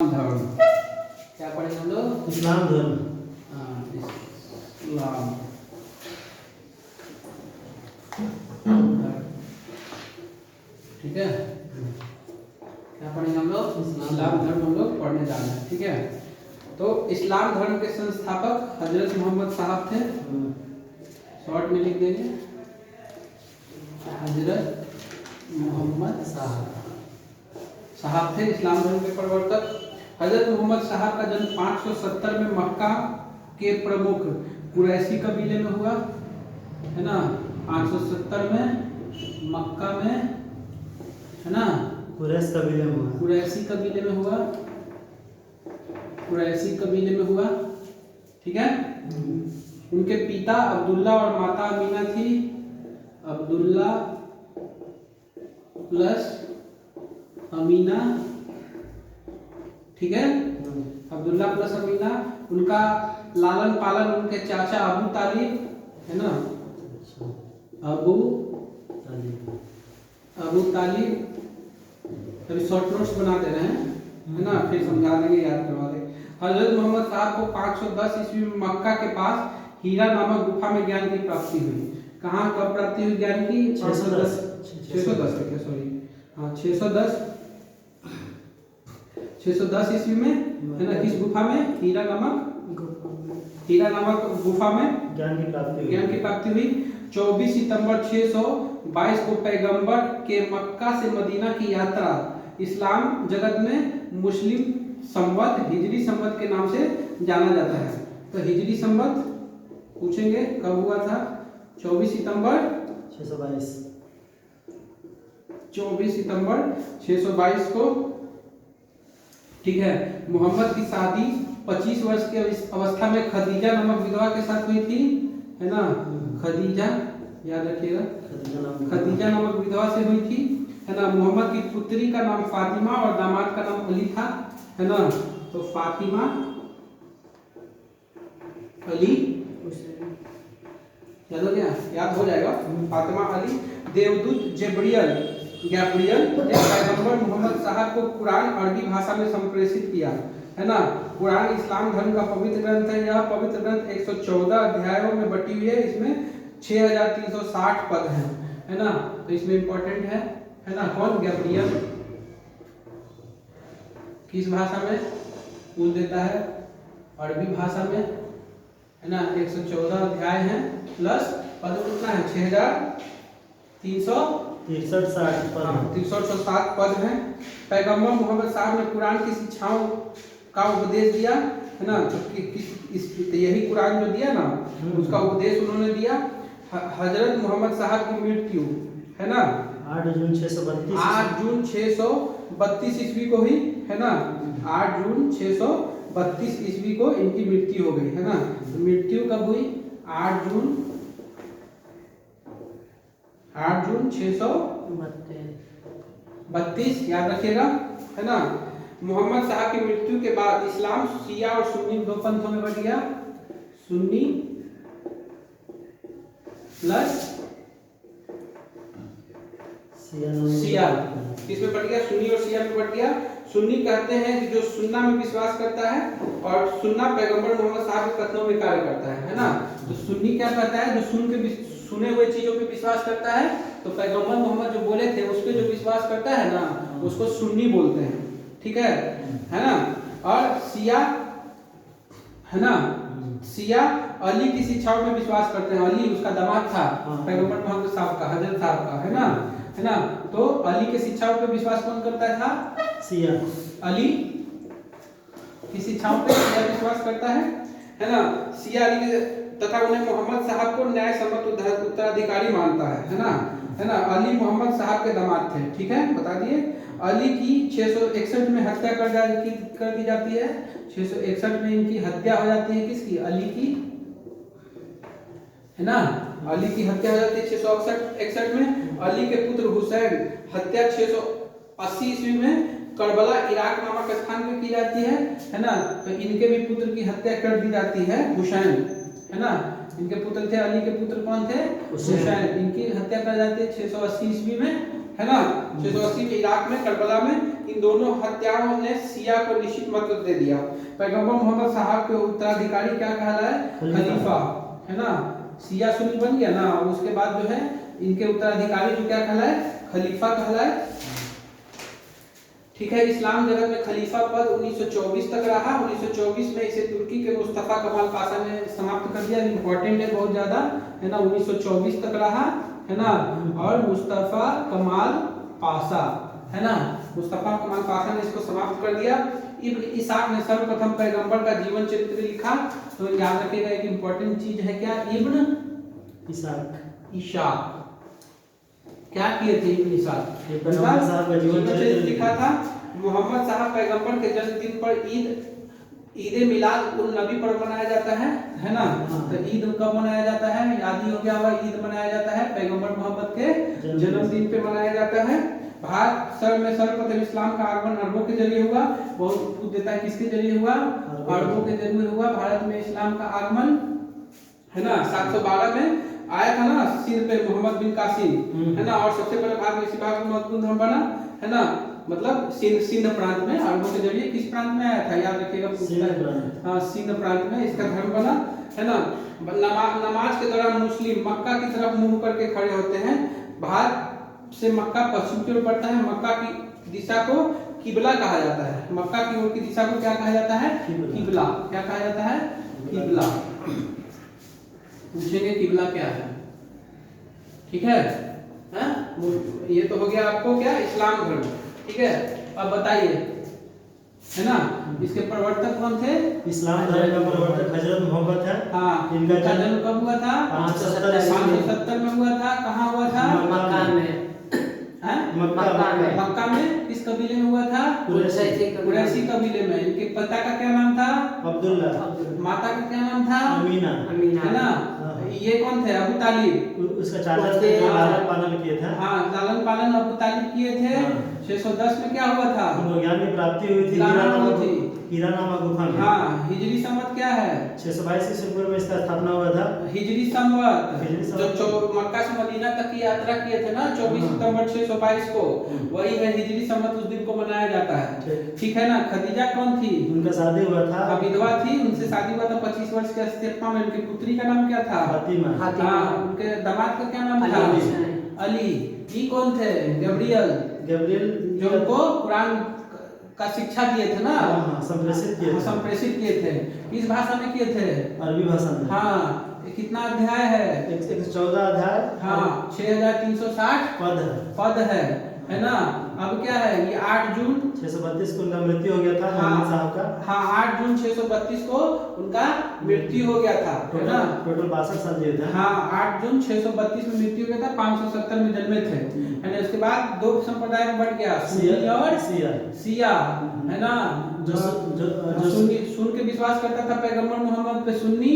धर्म क्या पढ़ेंगे हम लोग? इस्लाम धर्म। इस्लाम ठीक है। क्या पढ़ेंगे हम लोग? इस्लाम धर्म हम लोग पढ़ने जा रहे हैं। ठीक है, तो इस्लाम धर्म के संस्थापक हजरत मोहम्मद साहब थे। शॉर्ट में लिख देंगे हजरत मोहम्मद साहब थे इस्लाम धर्म के प्रवर्तक। हजरत मोहम्मद साहब का जन्म 570 में मक्का के प्रमुख कुरैशी कबीले में हुआ है ना। 570 में मक्का में है ना, कुरैश कबीले में हुआ। कुरैशी कबीले में हुआ, कुरैशी कबीले में हुआ। ठीक है। उनके पिता अब्दुल्ला और माता अमीना थी। अब्दुल्ला प्लस अमीना, ठीक है, अब्दुल्ला प्लस अमीना। उनका लालन पालन उनके चाचा अबू तालिब है ना, अबू तालिब। अभी शॉर्ट नोट्स बना दे रहे हैं है ना, फिर समझा देंगे, याद करवा देंगे। हजरत मोहम्मद साहब को 510 ईस्वी में मक्का के पास हीरा नामक गुफा में ज्ञान की प्राप्ति हुई। कहाँ कब प्राप्ति हुई ज्ञान की? 610 है, सॉरी, हाँ 610 ईस्वी में है ना। किस गुफा में? हीरा नामक गुफा में ज्ञान की प्राप्ति हुई। 24 सितंबर 622 को पैगंबर के मक्का से मदीना की यात्रा इस्लाम जगत में मुस्लिम संवत हिजरी संवत के नाम से जाना जाता है। तो हिजरी संवत पूछेंगे कब हुआ था? 24 सितंबर 622 को। ठीक है। मोहम्मद की शादी 25 वर्ष की अवस्था में खदीजा नामक विधवा के साथ हुई थी है ना। खदीजा, याद रखिएगा, खदीजा नामक विधवा से हुई थी है ना। मोहम्मद की पुत्री का नाम फातिमा और दामाद का नाम अली था है ना। तो फातिमा अली, याद हो गया? याद हो जाएगा। फातिमा अली। देवदूत गैब्रियल ने पैगंबर मोहम्मद साहब को कुरान अरबी भाषा में संप्रेषित किया है ना। कुरान इस्लाम धर्म का पवित्र ग्रंथ है। यह पवित्र ग्रंथ 114 अध्यायों में बटी हुई है। इसमें 6360 पद हैं है ना। तो इसमें इंपॉर्टेंट है ना। कौन? गैब्रियल। किस भाषा में पूछ देता है? अरबी भाषा में है ना। 114 अध्याय हैं प्लस पद कितना है? 6360 पद हैं। पैगंबर मोहम्मद साहब ने कुरान की शिक्षाओं का उपदेश दिया है ना। तो यही कुरान जो दिया ना, उसका उपदेश उन्होंने दिया। हजरत मोहम्मद साहब की मृत्यु है ना 8 जून 632 ईस्वी को हुई है ना। 8 जून 632 ईस्वी को इनकी मृत्यु हो गई है ना। तो मृत्यु कब हुई? 8 जून 632, याद रखिएगा है ना। मोहम्मद साहब की मृत्यु के बाद इस्लाम शिया और सुन्नी दो पंथों में बट गया। सुन्नी प्लस शिया। किसमें बट गया? सुन्नी और शिया में बट गया। सुन्नी कहते हैं कि जो सुन्ना में विश्वास करता है, और सुन्ना पैगंबर मोहम्मद साहब के कथनों में कार्य करता है ना। तो सुन्नी क्या कहता है? जो सुने हुए चीजों पे विश्वास करता है। तो पैगंबर मोहम्मद जो बोले थे उस पे जो विश्वास करता है ना, उसको सुन्नी बोलते हैं। ठीक है ना। और शिया है ना, शिया अली की शिक्षाओं में विश्वास करते हैं। अली उसका दामाद था पैगंबर मोहम्मद साहब का, हजरत साहब का है ना। तो अली के शिक्षाओं पे विश्वास कौन करता था? शिया। अली की शिक्षाओं पे शिया विश्वास करता है ना। शिया अली के तथा उन्हें मोहम्मद साहब को न्याय सम्मत उत्तराधिकारी मानता है ना। अली मोहम्मद साहब के दामाद थे। ठीक है, बता दिए। अली की 661 में हत्या कर दी जाती है। 661 में इनकी हत्या हो जाती है। किसकी? अली की है ना। अली की हत्या हो जाती है 661 में। अली के पुत्र हुसैन हत्या 680 ईस्वी में करबला इराक नामक स्थान में की जाती है ना। तो इनके भी पुत्र की हत्या कर दी जाती है, हुसैन है ना। इनके पुत्र थे, अली के पुत्र कौन थे? हुसैन। इनकी हत्या कर जाती है 680 ईस्वी में है ना। 680 में इराक में करबला में इन दोनों हत्याओं ने शिया को निश्चित महत्व दे दिया। पैगंबर मोहम्मद साहब के उत्तराधिकारी क्या कहलाए? खलीफा, है ना। शिया सुन्नी बन गया ना, उसके बाद जो है इनके उत्तराधिकारी जो क्या कहलाए? खलीफा कहलाए। ठीक है। इस्लाम जगत में खलीफा पद 1924 तक रहा। 1924 में इसे तुर्की के मुस्तफा कमाल पाशा ने समाप्त कर दिया। इम्पोर्टेंट है बहुत ज्यादा, है ना। 1924 तक रहा, है ना। और मुस्तफा कमाल पाशा, है ना, मुस्तफा कमाल पाशा ने इसको समाप्त कर दिया। इब्न इसाक ने सर्वप्रथम पैगंबर का जीवन चरित्र लिखा। तो याद रखिएगा एक इम्पोर्टेंट चीज है क्या? इब्न इसाक क्या किए थे? इब्न इसाक पैगंबर साहब का जीवन चरित्र लिखा था। मोहम्मद साहब पैगंबर के जन्मदिन पर ईद मिलाद उन नबी पर मनाया जाता है ना। तो ईद कब मनाया जाता है? याद ही हो गया होगा। ईद मनाया जाता है पैगंबर मोहम्मद के जन्मदिन पे मनाया जाता है। भारत में सर्वप्रथम इस्लाम का आगमन अरबों के जरिए हुआ। बहुत पूछ देता है किसके जरिए हुआ? अरबों के जरिए हुआ। भारत में इस्लाम का आगमन, है ना, 712 में आया था ना, सिंध पे मोहम्मद बिन कासिम, है ना। और सबसे पहले भारत में इसी भाग में महत्वपूर्ण धर्म बना, है ना। मतलब सिंध प्रांत में अरबों के जरिए किस प्रांत में आया था? याद रखिएगा, हाँ, सिंध प्रांत में इसका धर्म बना, है ना। नमाज के दौरान मुस्लिम मक्का की तरफ मुंह करके खड़े होते हैं। भारत से मक्का पश्चिम की ओर पड़ता है। मक्का की दिशा को किबला कहा जाता है। मक्का की ओर की दिशा को क्या कहा जाता है? किबला। क्या कहा जाता है? किबला। पूछेंगे किबला क्या है, ठीक है? ये तो हो गया आपको क्या? इस्लाम धर्म, ठीक है। अब बताइए, है ना, इसके प्रवर्तक कौन थे? इस्लाम धर्म का प्रवर्तक हजरत मोहम्मद है। हाँ, इनका जन्म कब हुआ था? 570 में हुआ था। कहाँ हुआ था? मक्का में। मक्का में। किस कबीले में हुआ था? कुरैशी कबीले में। इनके पिता का क्या नाम था? अब्दुल्ला। माता का क्या नाम था? अमीना, है ना। ये कौन थे? अबू तालिब। उसका चाचा थे जो लालन पालन किए थे। हाँ, लालन पालन अबू तालिब किए थे। 610 में क्या हुआ था? उनको ज्ञान की प्राप्ति हुई थी हीरा नामक गुफा में। हाँ, हिजरी संवत क्या है? 622 ईस्वी पूर्व में इसका स्थापना हुआ था। हिजरी संवत जो मक्का से मदीना तक की यात्रा किए थे ना, 24 सितंबर 622 को, वही है हिजरी संवत। उस दिन को मनाया जाता है, ठीक है ना। खदीजा कौन थी? उनका शादी हुआ था, विधवा थी, उनसे शादी हुआ था 25 वर्ष के अवस्था में। उनकी पुत्री का नाम क्या था? फातिमा। हाँ, उनके दामाद का क्या नाम था? अली। ये कौन थे? गब्रियल, जो उनको कुरान का शिक्षा दिए थे ना। संप्रेषित किए थे। किस भाषा में किए थे? अरबी भाषा में। हाँ। कितना अध्याय है? 114 अध्याय। हाँ, 6360 पद है ना। अब क्या है? ये 8 जून 632 को उनका मृत्यु हो गया था। मोहम्मद साहब का, हाँ, 8 जून 632 को उनका मृत्यु हो गया था, है ना। टोटल 62 साल जिए थे। हाँ, 8 जून 632 में मृत्यु हो गया था। 570 में जन्मे थे, है ना। उसके बाद दो संप्रदाय में बढ़ गया, सुन्नी और शिया, है ना। जो सुन के विश्वास करता था पैगंबर मोहम्मद पे सुन्नी,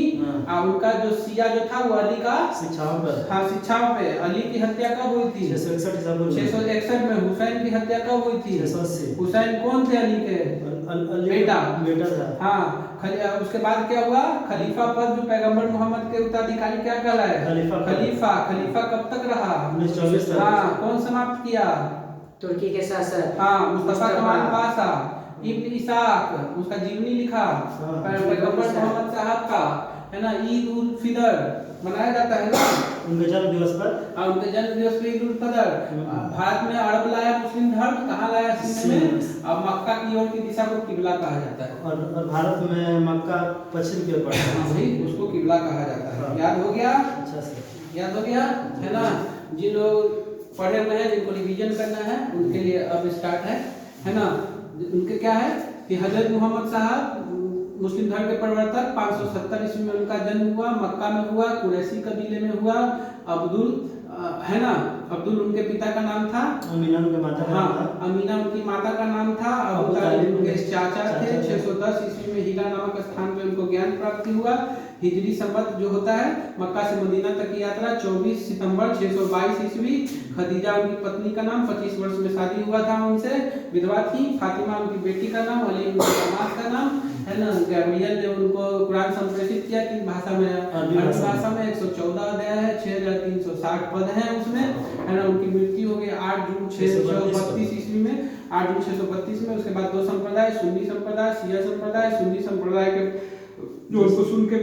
और उनका जो शिया जो था वो अली का शिक्षाओं पर, हाँ, शिक्षाओं पे। अली की हत्या कब हुई थी? 661 में। हुसैन की हत्या कब हुई थी? 680। हुसैन कौन थे? अली के बेटा था। हाँ, उसके बाद क्या हुआ? खलीफा पद जो पैगंबर मोहम्मद के उत्तराधिकारी क्या कहलाए? खलीफा कब तक रहा? 1924 तक। हाँ, कौन समाप्त किया? तुर्की के शासक, हाँ, मुस्तफा कमाल पाशा। इब्न इसाक, उसका जीवनी लिखा पैगंबर मोहम्मद साहब का, है ना। ईद उल फितर मनाया जाता है ना उनके जन्म दिवस पर। उनके जन्म दिवस पे ईद उल फितर। भारत में अरब लाया मुस्लिम धर्म। कहाँ लाया? सिंध में। अब मक्का की ओर की दिशा को किबला कहा जाता है। और भारत में मक्का पश्चिम की ओर पड़ता है, वही उसको किबला कहा जाता है। याद हो गया? अच्छा से याद हो गया, है ना। जिन लोग पढ़े हुए हैं, जिनको रिवीजन करना है, उनके लिए अब स्टार्ट है ना। उनके क्या है कि हजरत मोहम्मद साहब मुस्लिम धर्म के प्रवर्तक, 570 ईस्वी में उनका जन्म हुआ। मक्का में हुआ, कुरैशी कबीले में हुआ। अब्दुल, है ना, अब्दुल उनके पिता का नाम था। अमीना उनके माता का नाम था। अमीना उनकी माता का नाम था। अबू तालिब उनके चाचा थे। 610 ईस्वी में हीरा नामक स्थान पे उनको ज्ञान प्राप्ति हुआ। हिजरी संवत जो होता है मक्का से मदीना तक की यात्रा 24 सितंबर 622 ईस्वी। खदीजा उनकी पत्नी का नाम, 25 वर्ष में शादी हुआ था उनसे, विधवा थी। फातिमा उनकी बेटी का नाम, अली उनके दामाद का नाम, है है ना, गैब्रियल ने उनको कुरान संप्रेषित किया किन भाषा में? अरबी अरबी भाषा भाषा में। 114 अध्याय है, 6360 पद हैं उसमें, है ना। उनकी मृत्यु हो गई 8 जून 632 ईस्वी में, 8 जून 632 में। उसके बाद दो संप्रदाय, सुन्नी संप्रदाय, शिया संप्रदाय। सुन्नी संप्रदाय के जो उसको सुन के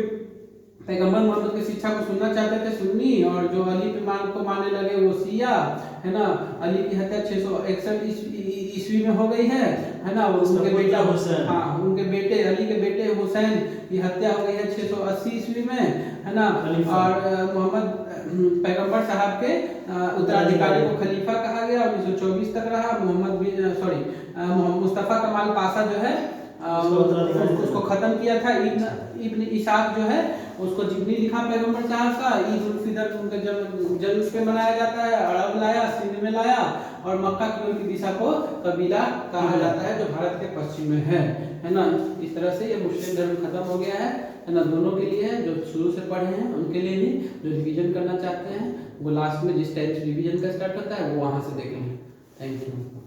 पैगंबर मोहम्मद की शिक्षा को सुनना चाहते थे सुन्नी, और जो अली पे मानने लगे वो शिया, है ना। अली की हत्या 661 ईस्वी में हो गई है ना। और उनके बेटा हुसैन, हाँ, उनके बेटे अली के बेटे हुसैन की हत्या हो गई है 680 ईस्वी में, है ना। और मोहम्मद पैगंबर साहब के उत्तराधिकारी को खलीफा कहा गया, 1924 तक रहा। मुस्तफा कमाल पाशा जो है उसको खत्म किया था। इब्न इसाक जो है उसको जिबनी लिखा पैगंबर साहब का। ईद उल फितर उनके जन्म पे मनाया जाता है। अरब लाया, सिंध में लाया, और मक्का की ओर की दिशा को कबीला कहा जाता है, जो भारत के पश्चिम में है ना। इस तरह से ये मुस्लिम धर्म खत्म हो गया है ना। दोनों के लिए है, जो शुरू से पढ़े हैं उनके लिए भी, जो रिवीजन करना चाहते हैं वो लास्ट में जिस टाइम से रिवीजन का स्टार्ट होता है वो वहाँ से देखेंगे। Thank you.